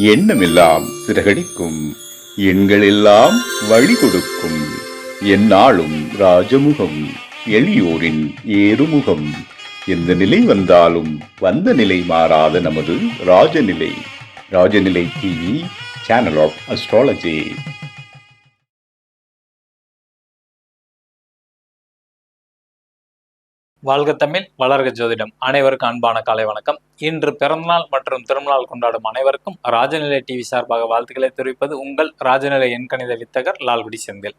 எண்ணமெல்லாம் சிறகடிக்கும், எண்களெல்லாம் வழி கொடுக்கும், எந்நாளும் ராஜமுகம், எளியோரின் ஏறுமுகம். எந்த நிலை வந்தாலும் வந்த நிலை மாறாத நமது Rajanilai. Rajanilai TV, channel of astrology. வாழ்க தமிழ், வளர்க ஜோதிடம். அனைவருக்கும் அன்பான காலை வணக்கம். இன்று பிறந்தநாள் மற்றும் திருநாள் கொண்டாடும் அனைவருக்கும் ராஜநிலை டிவி சார்பாக வாழ்த்துக்களை தெரிவிப்பது உங்கள் ராஜநிலை எண்கணித வித்தகர் லால்குடி செந்தில்.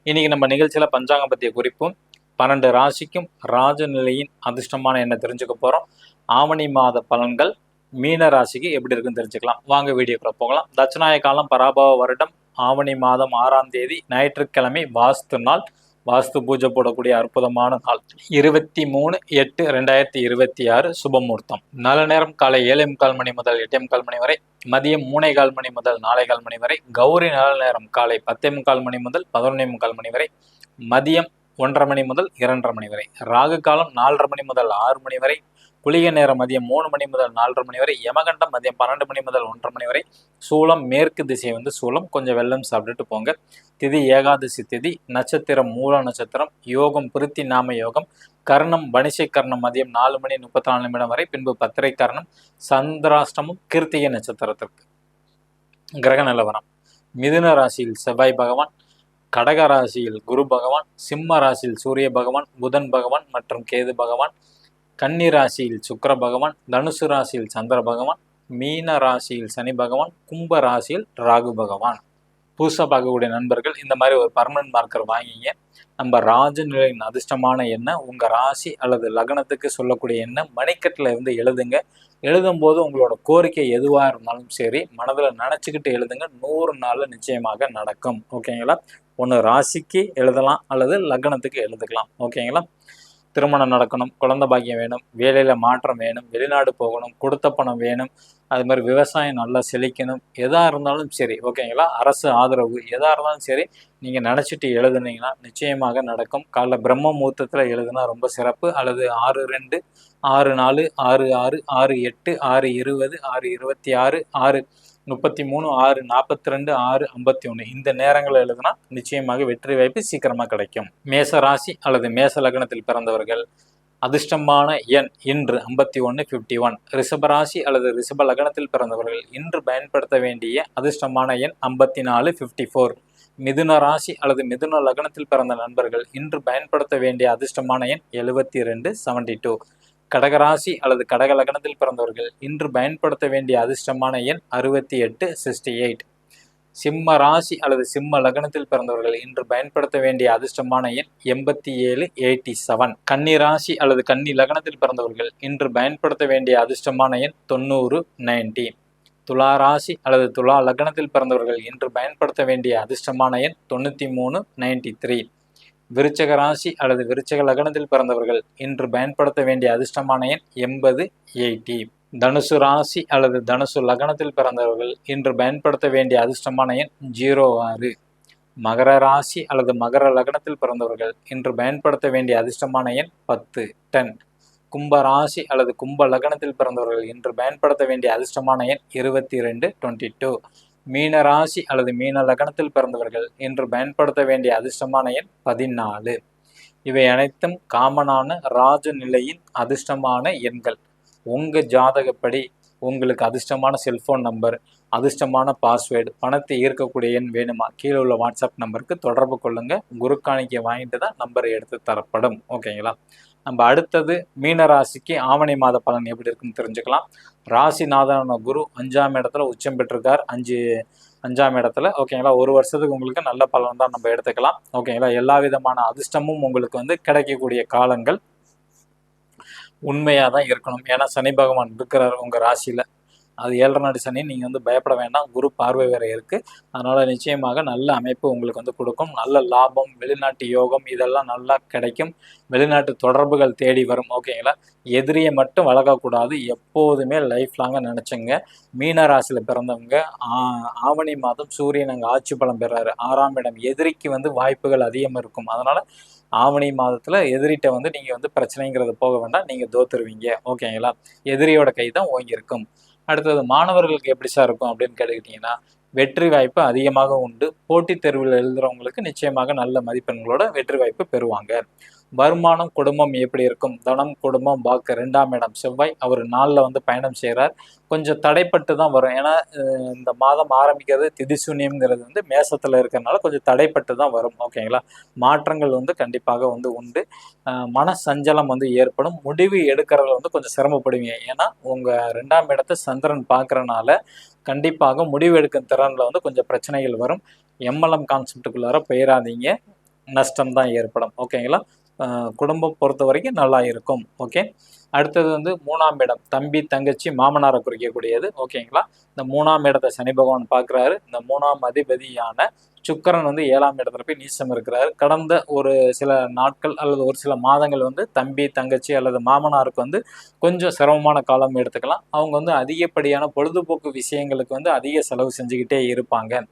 இன்னைக்கு நம்ம நிகழ்ச்சியில பஞ்சாங்கம் பற்றிய குறிப்பும் 12 ராசிக்கும் ராஜநிலையின் அதிர்ஷ்டமான என்ன தெரிஞ்சுக்க போறோம். ஆவணி மாத பலன்கள் மீன ராசிக்கு எப்படி இருக்குன்னு தெரிஞ்சுக்கலாம். வாங்க வீடியோக்குள்ள போகலாம். தட்சிணாய காலம் பராபவ வருடம் ஆவணி மாதம் 6ஆம் தேதி ஞாயிற்றுக்கிழமை வாஸ்து நாள். வாஸ்து பூஜை போடக்கூடிய அற்புதமான நாள் 23/8/2026 சுபமுகூர்த்தம். நல்ல நேரம் காலை 7:45 மணி முதல் 8:45 மணி வரை, மதியம் 3:15 மணி முதல் 4:15 மணி வரை, கௌரி நல்ல நேரம் காலை 10:45 மணி முதல் 11:45 மணி வரை, மதியம் 1:30 மணி முதல் 2:30 மணி வரை, ராகு காலம் 4:30 மணி முதல் 6 மணி வரை, குளிகை நேரம் மதியம் 3 மணி முதல் 4:30 மணி வரை, யமகண்டம் மதியம் 12 மணி முதல் 1:30 மணி வரை, சூலம் மேற்கு திசை சூலம், கொஞ்சம் வெள்ளம் சாப்பிட்டுட்டு போங்க. திதி ஏகாதசி திதி, நட்சத்திரம் மூல நட்சத்திரம், யோகம் பிருத்தி நாம யோகம், கர்ணம் வணிசை கர்ணம் மதியம் 4 மணி 34 நிமிடம் வரை, பின்பு பத்திரை கர்ணம், சந்திராஷ்டமம் கிருத்திகை நட்சத்திரத்திற்கு. கிரக நிலவரம்: மிதுன ராசியில் செவ்வாய் பகவான், கடக ராசியில் குரு பகவான், சிம்ம ராசியில் சூரிய பகவான், புதன் பகவான் மற்றும் கேது பகவான், கன்னி ராசியில் சுக்கிர பகவான், தனுசு ராசியில் சந்திர பகவான், மீன ராசியில் சனி பகவான், கும்ப ராசியில் ராகு பகவான். புதுசாக பார்க்கக்கூடிய நண்பர்கள் இந்த மாதிரி ஒரு பர்மனன்ட் மார்க்கர் வாங்கிங்க. நம்ம ராஜநிலையின் அதிர்ஷ்டமான எண்ணெய் உங்கள் ராசி அல்லது லக்னத்துக்கு சொல்லக்கூடிய எண்ணெய் மணிக்கட்டில் இருந்து எழுதுங்க. எழுதும்போது உங்களோட கோரிக்கை எதுவாக இருந்தாலும் சரி மனதில் நினச்சிக்கிட்டு எழுதுங்க. 100 நாளில் நிச்சயமாக நடக்கும். ஓகேங்களா? ஒன்று ராசிக்கு எழுதலாம் அல்லது லக்னத்துக்கு எழுதுக்கலாம். ஓகேங்களா? திருமணம் நடக்கணும், குழந்தை பாக்கியம் வேணும், வேலையில் மாற்றம் வேணும், வெளிநாடு போகணும், கொடுத்த பணம் வேணும், அது மாதிரி விவசாயம் நல்லா செழிக்கணும், எதாக இருந்தாலும் சரி. ஓகேங்களா? அரசு ஆதரவு எதாக இருந்தாலும் சரி நீங்கள் நினச்சிட்டு எழுதுனீங்கன்னா நிச்சயமாக நடக்கும். காலைல பிரம்ம முகூர்த்தத்தில் எழுதுனா ரொம்ப சிறப்பு. அல்லது 6:2, 6:4, 6:6, 6:8, 6:20, 6:26, 6:33, 6:42, 6:51 இந்த நேரங்களில் எழுதுனா நிச்சயமாக வெற்றி வாய்ப்பு சீக்கிரமாக கிடைக்கும். மேச ராசி அல்லது மேச லக்னத்தில் பிறந்தவர்கள் அதிர்ஷ்டமான எண் இன்று 51, ரிஷபராசி அல்லது ரிஷப லக்னத்தில் பிறந்தவர்கள் இன்று பயன்படுத்த வேண்டிய அதிர்ஷ்டமான எண் 54, மிதுன ராசி அல்லது மிதுன லக்னத்தில் பிறந்த நண்பர்கள் இன்று பயன்படுத்த வேண்டிய அதிர்ஷ்டமான எண் 72, கடகராசி அல்லது கடக லக்னத்தில் பிறந்தவர்கள் இன்று பயன்படுத்த வேண்டிய அதிர்ஷ்டமான எண் 68, சிம்ம ராசி அல்லது சிம்ம லக்னத்தில் பிறந்தவர்கள் இன்று பயன்படுத்த வேண்டிய அதிர்ஷ்டமான எண் 87, கன்னி ராசி அல்லது கன்னி லக்னத்தில் பிறந்தவர்கள் இன்று பயன்படுத்த வேண்டிய அதிர்ஷ்டமான எண் 90, துலா ராசி அல்லது துலா லக்னத்தில் பிறந்தவர்கள் இன்று பயன்படுத்த வேண்டிய அதிர்ஷ்டமான எண் 93, விருச்சக ராசி அல்லது விருச்சக லக்னத்தில் பிறந்தவர்கள் இன்று பயன்படுத்த வேண்டிய அதிர்ஷ்டமான எண் 80, தனுசு ராசி அல்லது தனுசு லக்னத்தில் பிறந்தவர்கள் இன்று பயன்படுத்த வேண்டிய அதிர்ஷ்டமான எண் 06, மகர ராசி அல்லது மகர லக்னத்தில் பிறந்தவர்கள் இன்று பயன்படுத்த வேண்டிய அதிர்ஷ்டமான எண் 10, கும்ப ராசி அல்லது கும்ப லக்னத்தில் பிறந்தவர்கள் இன்று பயன்படுத்த வேண்டிய அதிர்ஷ்டமான எண் 22, மீன ராசி அல்லது மீன லக்னத்தில் பிறந்தவர்கள் இன்று பயன்படுத்த வேண்டிய அதிர்ஷ்டமான எண் 14. இவை அனைத்தும் காமனான ராஜநிலையின் அதிர்ஷ்டமான எண்கள். உங்கள் ஜாதகப்படி உங்களுக்கு அதிர்ஷ்டமான செல்ஃபோன் நம்பர், அதிர்ஷ்டமான பாஸ்வேர்டு, பணத்தை ஈர்க்கக்கூடிய எண் வேணுமா? கீழே உள்ள வாட்ஸ்அப் நம்பருக்கு தொடர்பு கொள்ளுங்க. குருக்காணிக்கை வாங்கிட்டு தான் நம்பரை எடுத்து தரப்படும். ஓகேங்களா? நம்ம அடுத்தது மீன ராசிக்கு ஆவணி மாத பலன் எப்படி இருக்குன்னு தெரிஞ்சுக்கலாம். ராசிநாதன குரு 5ஆம் இடத்துல உச்சம் பெற்றிருக்கார். 5ஆம் இடத்துல. ஓகேங்களா? ஒரு வருஷத்துக்கு உங்களுக்கு நல்ல பலன் தான் நம்ம எடுத்துக்கலாம். ஓகேங்களா? எல்லா விதமான அதிர்ஷ்டமும் உங்களுக்கு கிடைக்கக்கூடிய காலங்கள் உண்மையாக தான் இருக்கணும். ஏன்னா சனி பகவான் இருக்கிறார் உங்கள் ராசியில். அது 7.5 நாடு சனி. நீங்கள் பயப்பட வேண்டாம். குரு பார்வை வேற இருக்குது. அதனால் நிச்சயமாக நல்ல அமைப்பு உங்களுக்கு கொடுக்கும். நல்ல லாபம், வெளிநாட்டு யோகம் இதெல்லாம் நல்லா கிடைக்கும். வெளிநாட்டு தொடர்புகள் தேடி வரும். ஓகேங்களா? எதிரியை மட்டும் வளர்க்கக்கூடாது. எப்போதுமே லைஃப் லாங்காக நினச்சங்க. மீன ராசியில் பிறந்தவங்க ஆவணி மாதம் சூரியன் அங்கே ஆட்சி பலம் பெறாரு. 6ஆம் இடம். எதிரிக்கு வாய்ப்புகள் அதிகமாக இருக்கும். அதனால் ஆவணி மாதத்தில் எதிரிட்ட நீங்கள் பிரச்சனைங்கிறது போக வேண்டாம். நீங்கள் தோத்துருவீங்க. ஓகேங்களா? எதிரியோட கை தான் ஓங்கியிருக்கும். அடுத்தது மாணவர்களுக்கு எப்படி சார் இருக்கும் அப்படின்னு கேட்டுக்கிட்டீங்கன்னா, வெற்றி வாய்ப்பு அதிகமாக உண்டு. போட்டித் தேர்வில் எழுதுறவங்களுக்கு நிச்சயமாக நல்ல மதிப்பெண்களோட வெற்றி வாய்ப்பு பெறுவாங்க. வருமானம், குடும்பம் எப்படி இருக்கும்? தனம், குடும்பம், வாக்கு 2ஆம் இடம் செவ்வாய் அவர் 4ல வந்து பயணம் செய்கிறார். கொஞ்சம் தடைப்பட்டு தான் வரும். ஏன்னா இந்த மாதம் ஆரம்பிக்கிறது திதிசூன்யம்ங்கிறது வந்து மேசத்துல இருக்கிறனால கொஞ்சம் தடைப்பட்டு தான் வரும். ஓகேங்களா? மாற்றங்கள் வந்து கண்டிப்பாக வந்து உண்டு. மன சஞ்சலம் வந்து ஏற்படும். முடிவு எடுக்கிறதுல வந்து கொஞ்சம் சிரமப்படுவீங்க. ஏன்னா உங்க 2ஆம் இடத்தை சந்திரன் பார்க்கறனால கண்டிப்பாக முடிவு எடுக்கும் திறன்ல வந்து கொஞ்சம் பிரச்சனைகள் வரும். எம்எல்எம் கான்செப்டுக்குள்ளார போயிடாதீங்க. நஷ்டம் தான் ஏற்படும். ஓகேங்களா? குடும்பம் பொறுத்த வரைக்கும் நல்லா இருக்கும். ஓகே. அடுத்தது வந்து 3ஆம் இடம் தம்பி, தங்கச்சி, மாமனாரை குறிக்கக்கூடியது. ஓகேங்களா? இந்த 3ஆம் இடத்தை சனி பகவான் பார்க்குறாரு. இந்த 3ஆம் அதிபதியான சுக்கிரன் வந்து 7ஆம் இடத்துல போய் நீச்சம் இருக்கிறாரு. கடந்த ஒரு சில நாட்கள் அல்லது ஒரு சில மாதங்கள் வந்து தம்பி, தங்கச்சி அல்லது மாமனாருக்கு வந்து கொஞ்சம் சிரமமான காலம் எடுத்துக்கலாம். அவங்க வந்து அதிகப்படியான பொழுதுபோக்கு விஷயங்களுக்கு வந்து அதிக செலவு செஞ்சுக்கிட்டே இருப்பாங்க.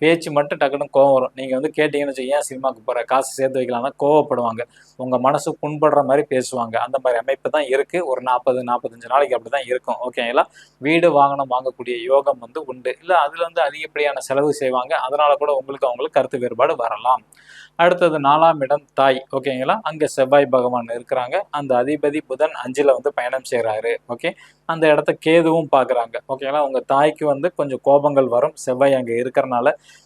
பேச்சு மட்டும் டக்குன்னு கோவம் வரும். நீங்க வந்து கேட்டீங்கன்னு வச்சுக்கோங்க, ஏன் சினிமாக்கு போற? காசு சேர்த்து வைக்கலாம்னா கோவப்படுவாங்க. உங்க மனசு புண்படுற மாரி பேசுவாங்க. அந்த மாரி அமைப்பு தான் இருக்கு. ஒரு 40, 45 நாளைக்கு அப்படிதான் இருக்கும். ஓகேங்களா? வீடு, வாகனம் வாங்கக்கூடிய யோகம் வந்து உண்டு. இல்ல அதுல வந்து அதிகப்படியான செலவு செய்வாங்க. அதனால கூட உங்களுக்கு அவங்களுக்கு கருத்து வேறுபாடு வரலாம். அடுத்தது 4ஆம் இடம் தாய். ஓகேங்களா? அங்க செவ்வாய் பகவான் இருக்கிறாங்க. அந்த அதிபதி புதன் 5ல வந்து பயணம் செய்றாரு. ஓகே. அந்த இடத்த கேதுவும் பார்க்குறாங்க. ஓகேங்களா? உங்க தாய்க்கு வந்து கொஞ்சம் கோபங்கள் வரும். செவ்வாய் அங்க இருக்கிறனால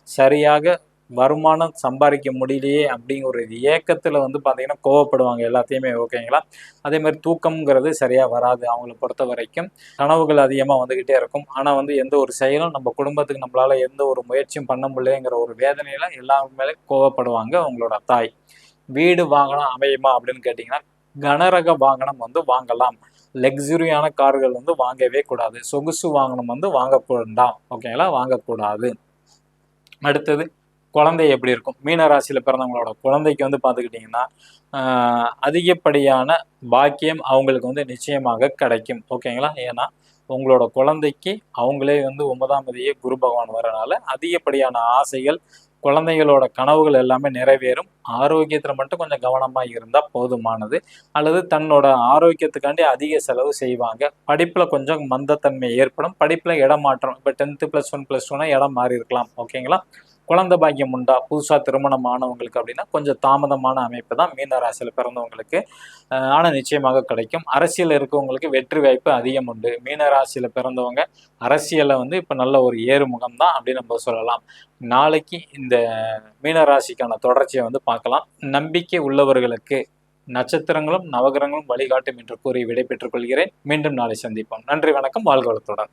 சரியாக வருமானம் சம்பாதிக்க முடியலையே அப்படிங்கிற ஒரு ஏக்கத்துல வந்து பார்த்தீங்கன்னா கோவப்படுவாங்க எல்லாத்தையுமே. ஓகேங்களா? அதே மாதிரி தூக்கம்ங்கிறது சரியா வராது அவங்கள பொறுத்த வரைக்கும். கனவுகள் அதிகமாக வந்துகிட்டே இருக்கும். ஆனா வந்து எந்த ஒரு செயலும் நம்ம குடும்பத்துக்கு நம்மளால எந்த ஒரு முயற்சியும் பண்ண முடியலைங்கிற ஒரு வேதனையில எல்லாருமே கோவப்படுவாங்க உங்களோட தாய். வீடு வாங்கணும் அமையுமா அப்படின்னு கேட்டிங்கன்னா, கனரக வாகனம் வந்து வாங்கலாம். லக்ஸுரியான கார்கள் வந்து வாங்கவே கூடாது. சொகுசு வாகனம் வந்து வாங்க வேண்டாம். ஓகேங்களா? வாங்கக்கூடாது. அடுத்தது குழந்தை எப்படி இருக்கும்? மீன ராசியில பிறந்தவங்களோட குழந்தைக்கு வந்து பார்த்துக்கிட்டிங்கன்னா, அதிகப்படியான பாக்கியம் அவங்களுக்கு வந்து நிச்சயமாக கிடைக்கும். ஓகேங்களா? ஏன்னா உங்களோட குழந்தைக்கு அவங்களே வந்து 9ஆம் அதிபதியே குரு பகவான் வரனால அதிகப்படியான ஆசைகள், குழந்தைகளோட கனவுகள் எல்லாமே நிறைவேறும். ஆரோக்கியத்துல மட்டும் கொஞ்சம் கவனமா இருந்தா போதுமானது. அல்லது தன்னோட ஆரோக்கியத்துக்காண்டி அதிக செலவு செய்வாங்க. படிப்புல கொஞ்சம் மந்தத்தன்மை ஏற்படும். படிப்புல இடமாற்றம். இப்ப 10th +1 +2னா இடம் மாறி இருக்கலாம். ஓகேங்களா? குழந்தை பாக்கியம் உண்டா? புதுசா திருமணம் ஆனவங்களுக்கு அப்படின்னா கொஞ்சம் தாமதமான அமைப்பு தான் மீன ராசியில பிறந்தவங்களுக்கு. ஆனா நிச்சயமாக கிடைக்கும். அரசியல் இருக்கவங்களுக்கு வெற்றி வாய்ப்பு அதிகம் உண்டு. மீன ராசியில பிறந்தவங்க அரசியல்ல வந்து இப்ப நல்ல ஒரு ஏறுமுகம் தான் அப்படின்னு நம்ம சொல்லலாம். நாளைக்கு இந்த மீன ராசிக்கான தொடர்ச்சியை வந்து பார்க்கலாம். நம்பிக்கை உள்ளவர்களுக்கு நட்சத்திரங்களும் நவகிரகங்களும் வழிகாட்டும் என்று கூறி விடை பெற்றுக் கொள்கிறேன். மீண்டும் நாளை சந்திப்போம். நன்றி, வணக்கம், வாழ்க வளத்துடன்.